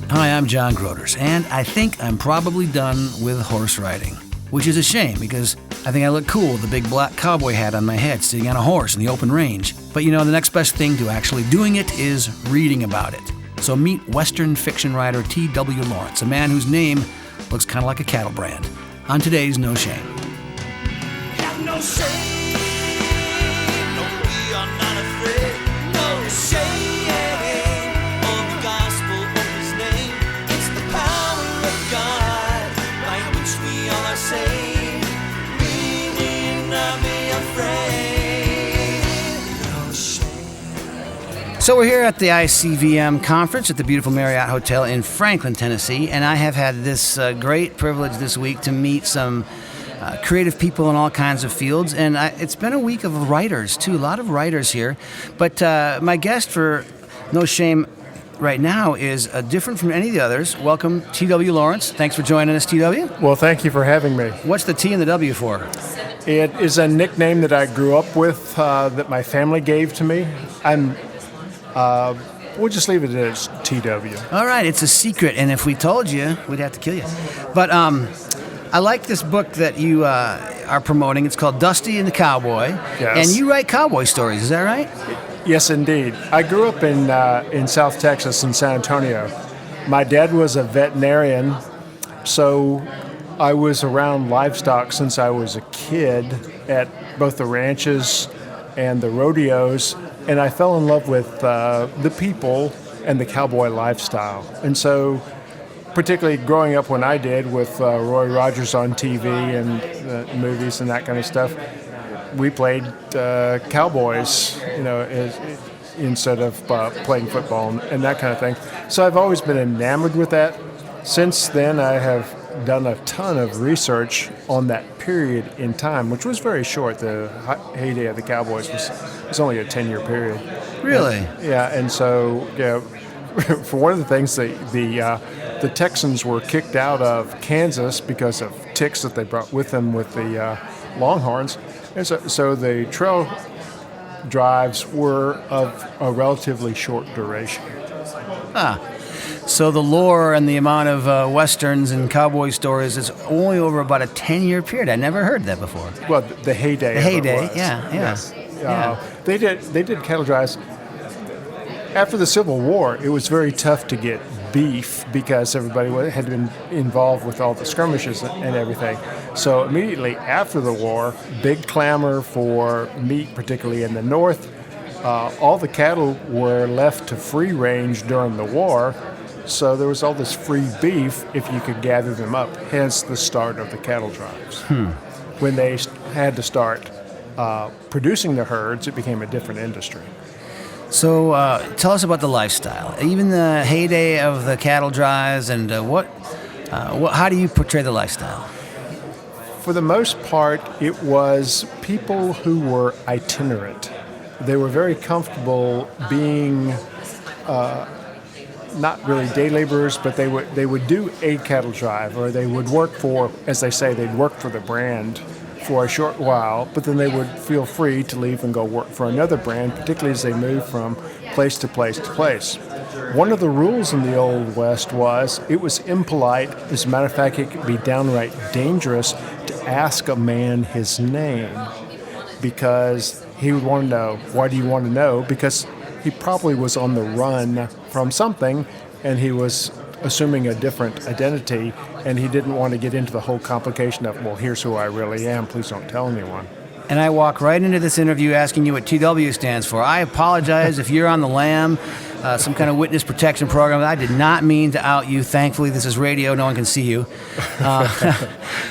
Hi, I'm John Groders, and I think I'm probably done with horse riding, which is a shame because I think I look cool with the big black cowboy hat on my head sitting on a horse in the open range. But the next best thing to actually doing it is reading about it. So meet Western fiction writer T.W. Lawrence, a man whose name looks kind of like a cattle brand, on today's No Shame. Have no shame, no, we are not afraid, no shame. So we're here at the ICVM conference at the beautiful Marriott Hotel in Franklin, Tennessee, and I have had this great privilege this week to meet some creative people in all kinds of fields, and it's been a week of writers, too, a lot of writers here. But my guest for No Shame right now is different from any of the others. Welcome, T.W. Lawrence. Thanks for joining us, T.W. Well, thank you for having me. What's the T and the W for? It is a nickname that I grew up with that my family gave to me. We'll just leave it as TW. All right, it's a secret, and if we told you, we'd have to kill you. But I like this book that you are promoting. It's called Dusty and the Cowboy. Yes. And you write cowboy stories, is that right? Yes, indeed. I grew up in South Texas, in San Antonio. My dad was a veterinarian, so I was around livestock since I was a kid at both the ranches and the rodeos, and I fell in love with the people and the cowboy lifestyle. And so, particularly growing up when I did with Roy Rogers on TV and movies and that kind of stuff, we played cowboys, instead of playing football and that kind of thing. So I've always been enamored with that. Since then, I have done a ton of research on that period in time, which was very short. The heyday of the Cowboys was only a 10-year period. Really? And so, for one of the things, the Texans were kicked out of Kansas because of ticks that they brought with them with the Longhorns. And so the trail drives were of a relatively short duration. So the lore and the amount of westerns and cowboy stories is only over about a 10-year period. I never heard that before. Well, the heyday. The heyday, of it was. yeah. Yes. Yeah. They did cattle drives. After the Civil War, it was very tough to get beef because everybody had been involved with all the skirmishes and everything. So immediately after the war, big clamor for meat, particularly in the north. All the cattle were left to free range during the war. So there was all this free beef if you could gather them up, hence the start of the cattle drives. When they had to start producing the herds, it became a different industry. So tell us about the lifestyle, even the heyday of the cattle drives, and how do you portray the lifestyle? For the most part, it was people who were itinerant. They were very comfortable being not really day laborers, but they would do a cattle drive, or they would work for, as they say, they'd work for the brand for a short while, but then they would feel free to leave and go work for another brand, particularly as they moved from place to place to place. One of the rules in the Old West was it was impolite. As a matter of fact, it could be downright dangerous to ask a man his name, because he would want to know, why do you want to know? Because he probably was on the run from something, and he was assuming a different identity, and he didn't want to get into the whole complication of, well, here's who I really am, please don't tell anyone. And I walk right into this interview asking you what TW stands for. I apologize if you're on the lam, some kind of witness protection program. I did not mean to out you. Thankfully, this is radio. No one can see you.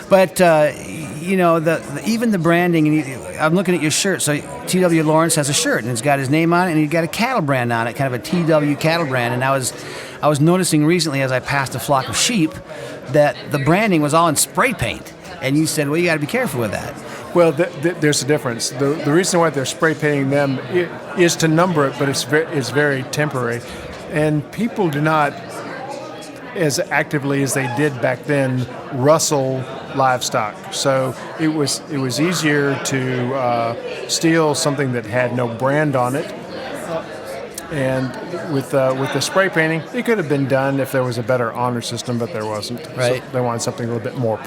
But even the branding, and I'm looking at your shirt. So T.W. Lawrence has a shirt, and it's got his name on it, and he's got a cattle brand on it, kind of a T.W. cattle brand. And I was noticing recently as I passed a flock of sheep that the branding was all in spray paint. And you said, well, you got to be careful with that. Well, there's a difference. The reason why they're spray painting them is to number it, but it's very temporary. And people do not, as actively as they did back then, rustle livestock. So it was easier to steal something that had no brand on it. And with the spray painting, it could have been done if there was a better honor system, but there wasn't. Right. So they wanted something a little bit more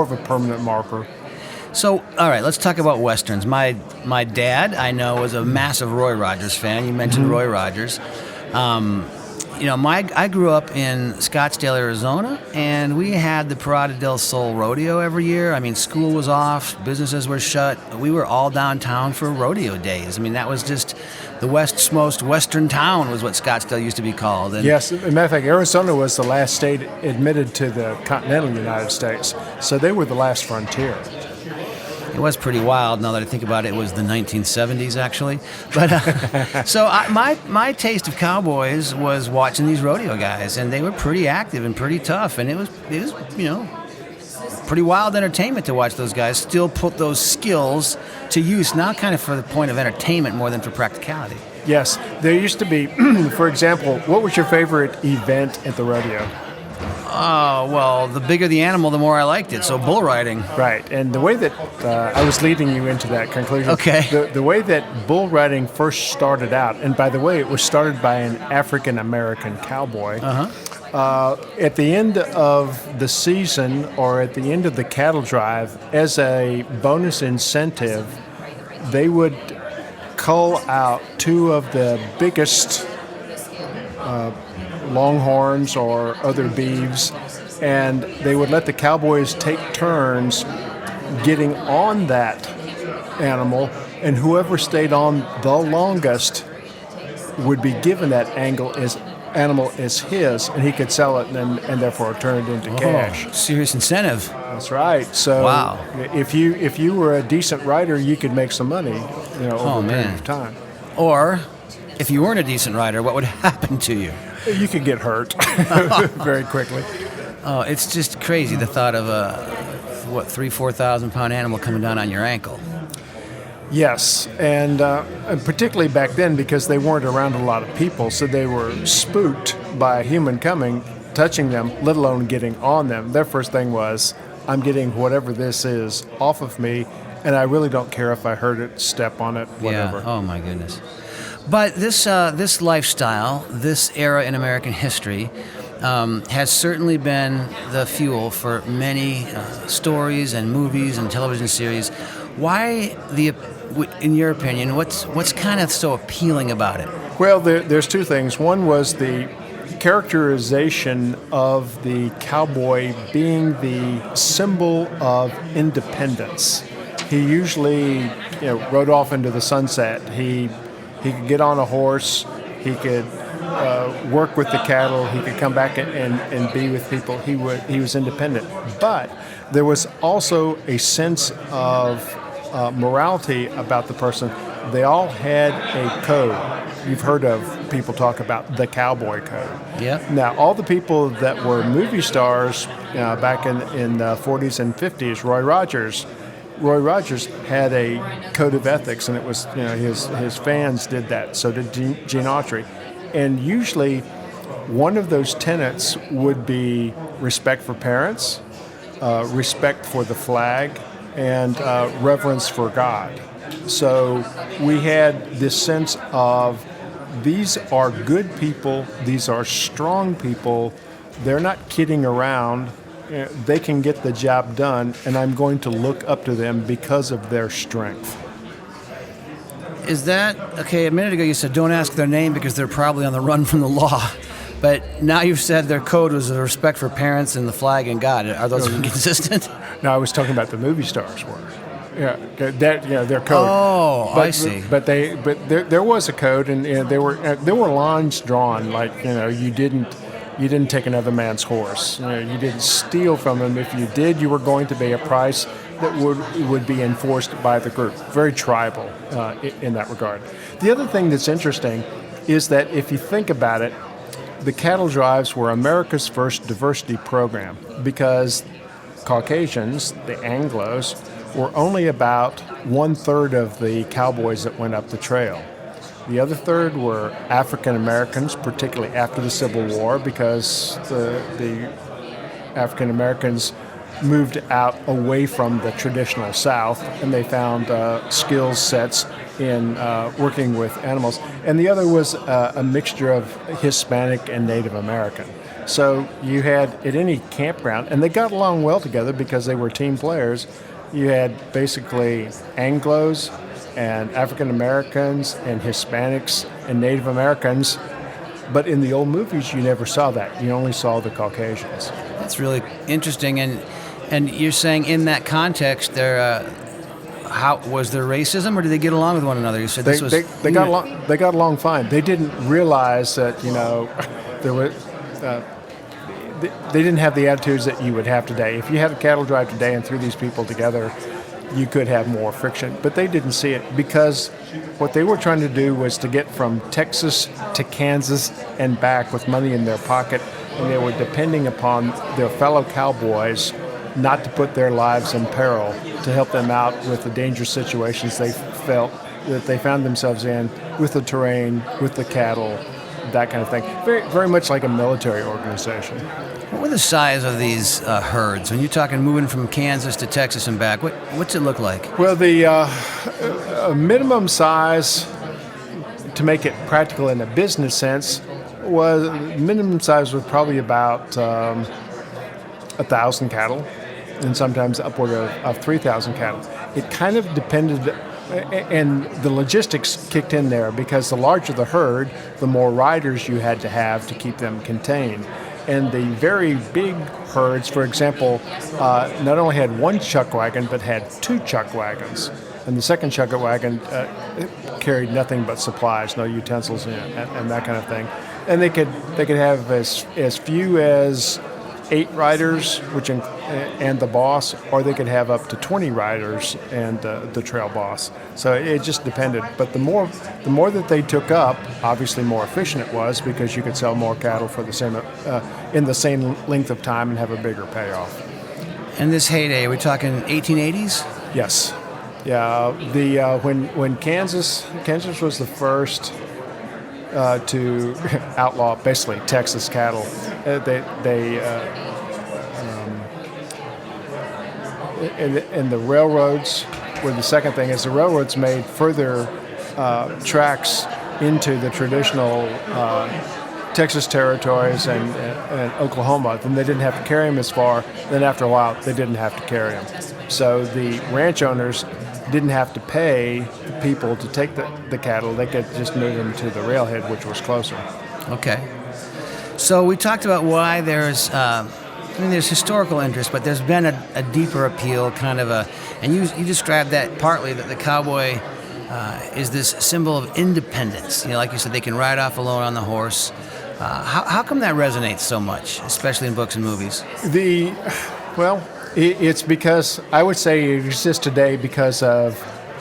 of a permanent marker. So, all right, let's talk about Westerns. My dad, I know, was a massive Roy Rogers fan. You mentioned Roy Rogers. I grew up in Scottsdale, Arizona, and we had the Parada del Sol rodeo every year. I mean, school was off, businesses were shut. We were all downtown for rodeo days. I mean, that was just the West's most western town was what Scottsdale used to be called. And Yes, as a matter of fact, Arizona was the last state admitted to the continental United States, so they were the last frontier. it was pretty wild. Now that I think about it, it was the 1970s actually. But my taste of cowboys was watching these rodeo guys, and they were pretty active and pretty tough, and it was pretty wild entertainment to watch those guys still put those skills to use now, kind of for the point of entertainment more than for practicality. Yes, there used to be, for example, what was your favorite event at the rodeo? Oh, well, the bigger the animal, the more I liked it. So bull riding. Right, and the way that I was leading you into that conclusion. Okay. The way that bull riding first started out, and by the way, it was started by an African American cowboy. At the end of the season, or at the end of the cattle drive, as a bonus incentive, they would cull out two of the biggest longhorns or other beeves, and they would let the cowboys take turns getting on that animal, and whoever stayed on the longest would be given that animal as his, and he could sell it and therefore turn it into cash. Serious incentive. That's right. So Wow. if you were a decent rider, you could make some money, over a period of time. Or if you weren't a decent rider, what would happen to you? You could get hurt very quickly. Oh, it's just crazy, the thought of a 3,000-4,000 pound animal coming down on your ankle. Yes, and particularly back then because they weren't around a lot of people, so they were spooked by a human coming, touching them, let alone getting on them. Their first thing was, I'm getting whatever this is off of me, and I really don't care if I hurt it, step on it, whatever. Yeah. Oh my goodness. But this lifestyle, this era in American history, has certainly been the fuel for many stories and movies and television series. Why, in your opinion, what's kind of so appealing about it? Well, there's two things. One was the characterization of the cowboy being the symbol of independence. He usually rode off into the sunset. He could get on a horse. He could work with the cattle. He could come back and be with people. He was independent. But there was also a sense of morality about the person. They all had a code. You've heard of people talk about the cowboy code. Yeah. Now, all the people that were movie stars back in the 40s and 50s, Roy Rogers had a code of ethics, and it was his fans did that. So did Gene Autry, and usually one of those tenets would be respect for parents, respect for the flag, and reverence for God. So we had this sense of these are good people, these are strong people. They're not kidding around. They can get the job done, and I'm going to look up to them because of their strength. Is that okay? A minute ago you said don't ask their name because they're probably on the run from the law, but now you've said their code was the respect for parents and the flag and God. Are those inconsistent? No, I was talking about the movie stars were. Yeah, their code. Oh, I see. But there was a code, and there were lines drawn, like you didn't take another man's horse. You didn't steal from him. If you did, you were going to pay a price that would be enforced by the group. Very tribal in that regard. The other thing that's interesting is that if you think about it, the cattle drives were America's first diversity program because Caucasians, the Anglos, were only about 1/3 of the cowboys that went up the trail. The other third were African Americans, particularly after the Civil War, because the African Americans moved out away from the traditional South, and they found skill sets in working with animals, and the other was a mixture of Hispanic and Native American. So you had at any campground, and they got along well together because they were team players. You had basically Anglos and African Americans and Hispanics and Native Americans, but in the old movies you never saw that. You only saw the Caucasians. That's really interesting. And you're saying in that context, how was there racism, or did they get along with one another? You said They got along. They got along fine. They didn't realize that there were. They didn't have the attitudes that you would have today. If you had a cattle drive today and threw these people together, you could have more friction. But they didn't see it because what they were trying to do was to get from Texas to Kansas and back with money in their pocket, and they were depending upon their fellow cowboys not to put their lives in peril to help them out with the dangerous situations they felt that they found themselves in with the terrain, with the cattle, that kind of thing. Very, very much like a military organization. What were the size of these herds? When you're talking moving from Kansas to Texas and back, what's it look like? Well, the minimum size, to make it practical in a business sense, was probably about 1,000 cattle, and sometimes upward of 3,000 cattle. It kind of depended, and the logistics kicked in there because the larger the herd, the more riders you had to have to keep them contained. And the very big herds, for example, not only had one chuck wagon, but had two chuck wagons. And the second chuck wagon carried nothing but supplies, no utensils and that kind of thing. And they could have as few as 8 riders, and the boss, or they could have up to 20 riders and the trail boss. So it just depended. But the more that they took up, obviously more efficient it was because you could sell more cattle for the same in the same length of time and have a bigger payoff. And this heyday, are we talking 1880s? Yes. Yeah. When Kansas was the first to outlaw basically Texas cattle. And the railroads were the second thing. As the railroads made further tracks into the traditional Texas territories and Oklahoma, then they didn't have to carry them as far. Then after a while, they didn't have to carry them. So the ranch owners didn't have to pay people to take the cattle. They could just move them to the railhead, which was closer. Okay. So we talked about why there's historical interest, but there's been a deeper appeal, and you described that partly, that the cowboy is this symbol of independence. Like you said, they can ride off alone on the horse. How come that resonates so much, especially in books and movies? It's because I would say it exists today because of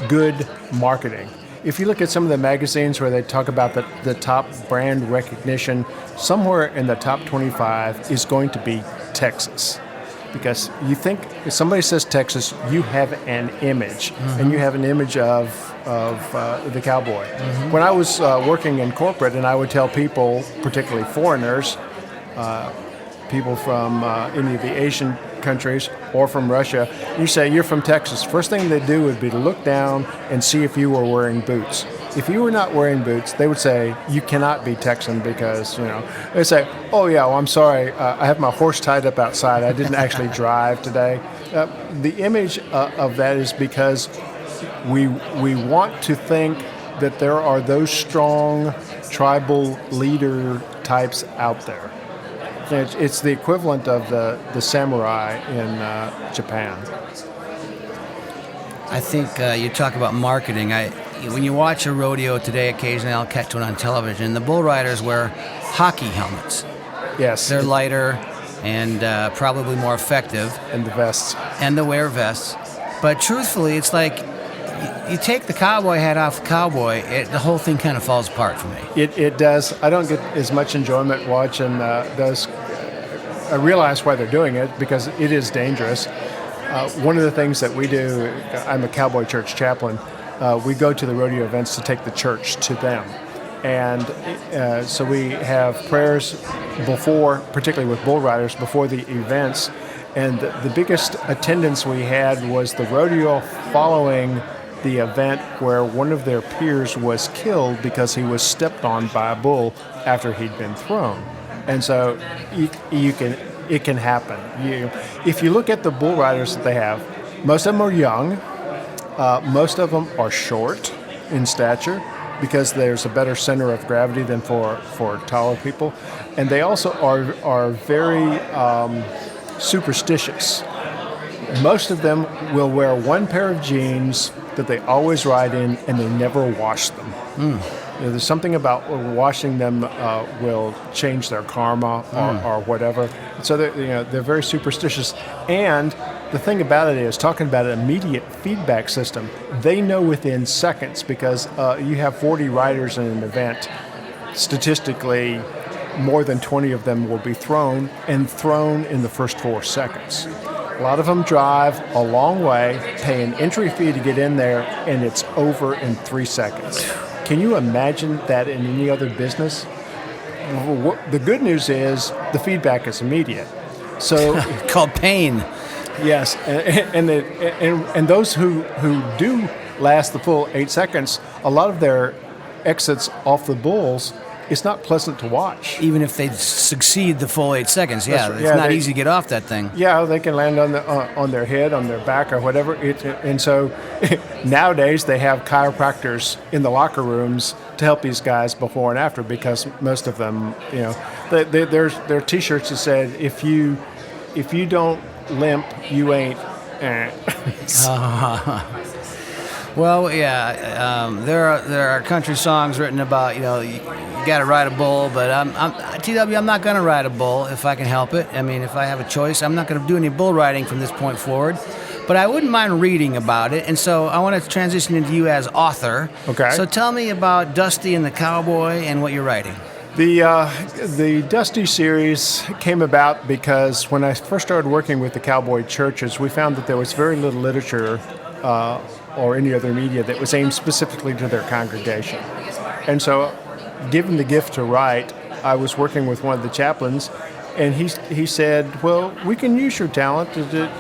good marketing. If you look at some of the magazines where they talk about the top brand recognition, somewhere in the top 25 is going to be Texas. Because you think, if somebody says Texas, you have an image, and you have an image of the cowboy. Mm-hmm. When I was working in corporate, and I would tell people, particularly foreigners, people from any of the Asian countries or from Russia, you say you're from Texas. First thing they do would be to look down and see if you were wearing boots. If you were not wearing boots, they would say you cannot be Texan because, they say, oh yeah, well, I'm sorry, I have my horse tied up outside. I didn't actually drive today. The image of that is because we want to think that there are those strong tribal leader types out there. It's the equivalent of the samurai in Japan. I think you talk about marketing. When you watch a rodeo today, occasionally I'll catch one on television. The bull riders wear hockey helmets. Yes. They're lighter and probably more effective. And the vests. And they wear vests. But truthfully, it's like you take the cowboy hat off the cowboy, the whole thing kind of falls apart for me. It does. I don't get as much enjoyment watching those. I realize why they're doing it, because it is dangerous. One of the things that we do, I'm a cowboy church chaplain, we go to the rodeo events to take the church to them. And so we have prayers before, particularly with bull riders, before the events. And the biggest attendance we had was the rodeo following the event where one of their peers was killed because he was stepped on by a bull after he'd been thrown. And so it can happen. If you look at the bull riders that they have, most of them are young. Most of them are short in stature because there's a better center of gravity than for taller people. And they also are very superstitious. Most of them will wear one pair of jeans that they always ride in, and they never wash them. There's something about washing them will change their karma or whatever. So they're very superstitious. And the thing about it is, talking about an immediate feedback system, they know within seconds because you have 40 riders in an event. Statistically, more than 20 of them will be thrown in the first 4 seconds. A lot of them drive a long way, pay an entry fee to get in there, and it's over in 3 seconds. Can you imagine that in any other business? The good news is the feedback is immediate. So called pain. Yes, and those who do last the full 8 seconds, a lot of their exits off the bulls, it's not pleasant to watch. Even if they succeed the full 8 seconds, it's not easy to get off that thing. Yeah, they can land on their head, on their back, or whatever. And so nowadays they have chiropractors in the locker rooms to help these guys before and after because most of them, there are T-shirts that said if you don't limp, you ain't. Well, there are country songs written about you got to ride a bull, but I'm not going to ride a bull if I can help it. I mean, if I have a choice, I'm not going to do any bull riding from this point forward. But I wouldn't mind reading about it, and so I want to transition into you as author. Okay. So tell me about Dusty and the Cowboy and what you're writing. The Dusty series came about because when I first started working with the Cowboy churches, we found that there was very little literature or any other media that was aimed specifically to their congregation. And so, given the gift to write, I was working with one of the chaplains, and he said, well, we can use your talent to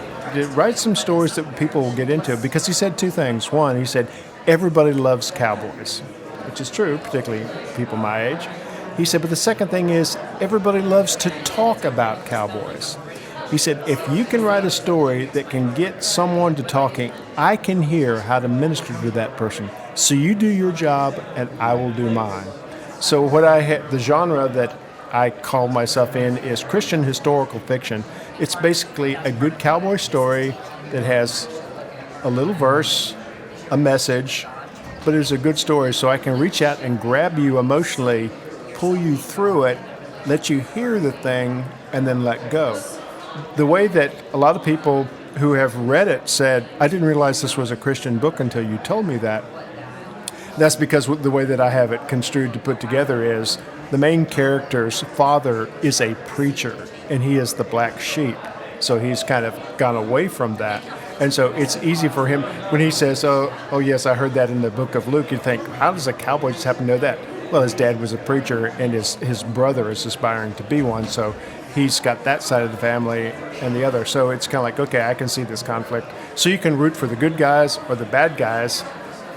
write some stories that people will get into, because he said 2 things. One, he said, everybody loves cowboys, which is true, particularly people my age. He said, but the second thing is everybody loves to talk about cowboys. He said, if you can write a story that can get someone to talking, I can hear how to minister to that person. So you do your job and I will do mine. So the genre that I call myself in is Christian historical fiction. It's basically a good cowboy story that has a little verse, a message, but it's a good story so I can reach out and grab you emotionally, pull you through it, let you hear the thing, and then let go. The way that a lot of people who have read it said, I didn't realize this was a Christian book until you told me that. That's because the way that I have it construed to put together is the main character's father is a preacher, and he is the black sheep. So he's kind of gone away from that. And so it's easy for him when he says, oh yes, I heard that in the book of Luke. You think, how does a cowboy just happen to know that? Well, his dad was a preacher, and his brother is aspiring to be one, so he's got that side of the family and the other. So it's kind of like, okay, I can see this conflict. So you can root for the good guys or the bad guys,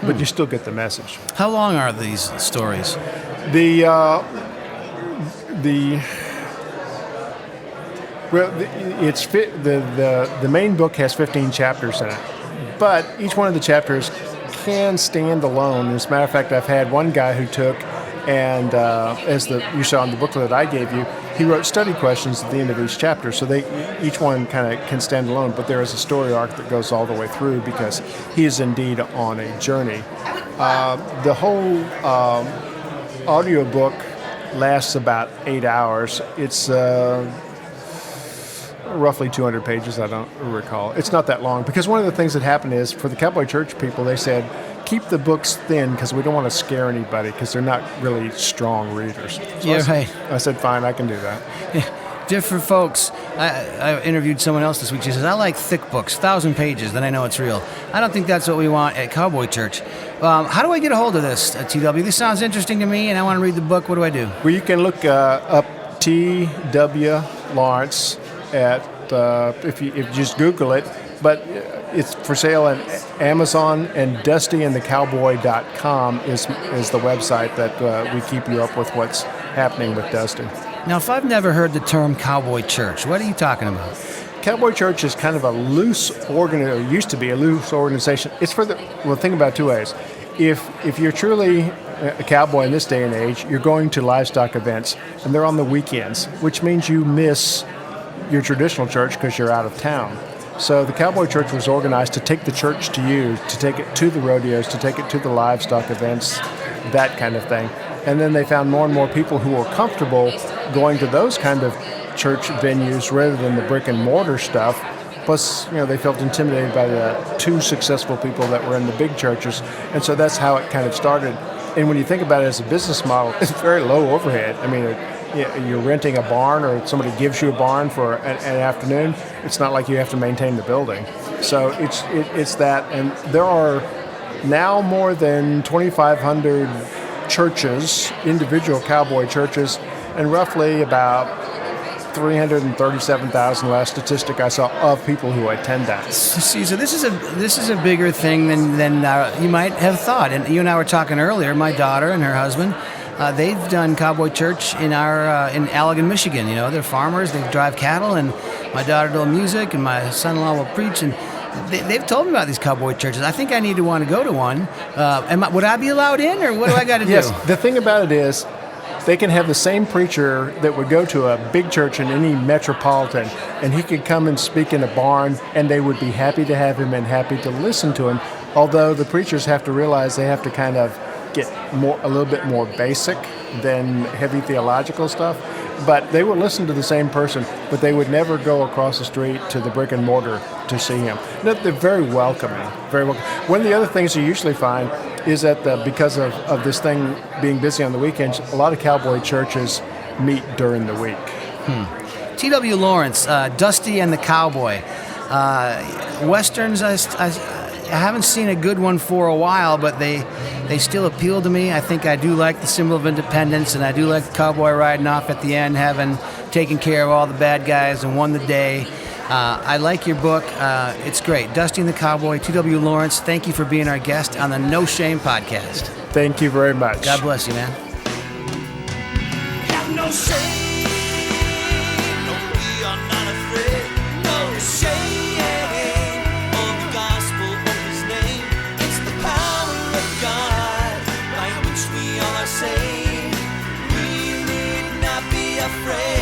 but you still get the message. How long are these stories? The main book has 15 chapters in it, but each one of the chapters can stand alone. As a matter of fact, I've had one guy who took and as you saw in the booklet that I gave you, he wrote study questions at the end of each chapter, so each one kind of can stand alone, but there is a story arc that goes all the way through because he is indeed on a journey. The whole audiobook lasts about 8 hours. It's roughly 200 pages, I don't recall. It's not that long, because one of the things that happened is, for the Cowboy Church people, they said, keep the books thin because we don't want to scare anybody because they're not really strong readers. So right. I said, fine, I can do that. Different folks. I interviewed someone else this week. She says, I like thick books, 1,000 pages, then I know it's real. I don't think that's what we want at Cowboy Church. How do I get a hold of this, TW? This sounds interesting to me, and I want to read the book. What do I do? Well, you can look up T.W. Lawrence at, if you just Google it. but it's for sale on Amazon, and DustyandtheCowboy.com is the website that we keep you up with what's happening with Dusty. Now, if I've never heard the term cowboy church, what are you talking about? Cowboy Church is kind of a loose used to be a loose organization. It's for think about it two ways. If you're truly a cowboy in this day and age, you're going to livestock events, and they're on the weekends, which means you miss your traditional church because you're out of town. So the Cowboy Church was organized to take the church to you, to take it to the rodeos, to take it to the livestock events, that kind of thing. And then they found more and more people who were comfortable going to those kind of church venues rather than the brick and mortar stuff. Plus, they felt intimidated by the two successful people that were in the big churches. And so that's how it kind of started. And when you think about it as a business model, it's very low overhead. I mean, you're renting a barn, or somebody gives you a barn for an afternoon. It's not like you have to maintain the building. So it's that. And there are now more than 2,500 churches, individual cowboy churches, and roughly about 337,000 last statistic I saw of people who attend that. See, so this is a bigger thing than you might have thought. And you and I were talking earlier. My daughter and her husband, they've done cowboy church in in Allegan, Michigan. They're farmers. They drive cattle, and my daughter does music, and my son-in-law will preach. And they've told me about these cowboy churches. I think I need to want to go to one. Would I be allowed in, or what do I got to do? Yes. The thing about it is, they can have the same preacher that would go to a big church in any metropolitan, and he could come and speak in a barn, and they would be happy to have him and happy to listen to him. Although the preachers have to realize they have to kind of get a little bit more basic than heavy theological stuff. But they would listen to the same person, but they would never go across the street to the brick and mortar to see him. No, they're very welcoming, very welcoming. One of the other things you usually find is that because of this thing being busy on the weekends, a lot of cowboy churches meet during the week. T.W. Lawrence, Dusty and the Cowboy. Westerns, I haven't seen a good one for a while, but they still appeal to me. I think I do like the symbol of independence, and I do like the cowboy riding off at the end, having taken care of all the bad guys and won the day. I like your book. It's great. Dusty and the Cowboy, T.W. Lawrence, thank you for being our guest on the No Shame podcast. Thank you very much. God bless you, man. Have no shame, no, we are not afraid, no shame of the gospel of his name. It's the power of God by which we all are saved. We need not be afraid.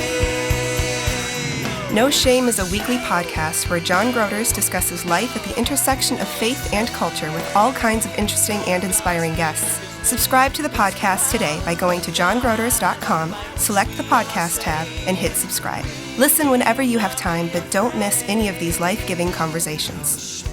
No Shame is a weekly podcast where John Groders discusses life at the intersection of faith and culture with all kinds of interesting and inspiring guests. Subscribe to the podcast today by going to johngroders.com, select the podcast tab, and hit subscribe. Listen whenever you have time, but don't miss any of these life-giving conversations.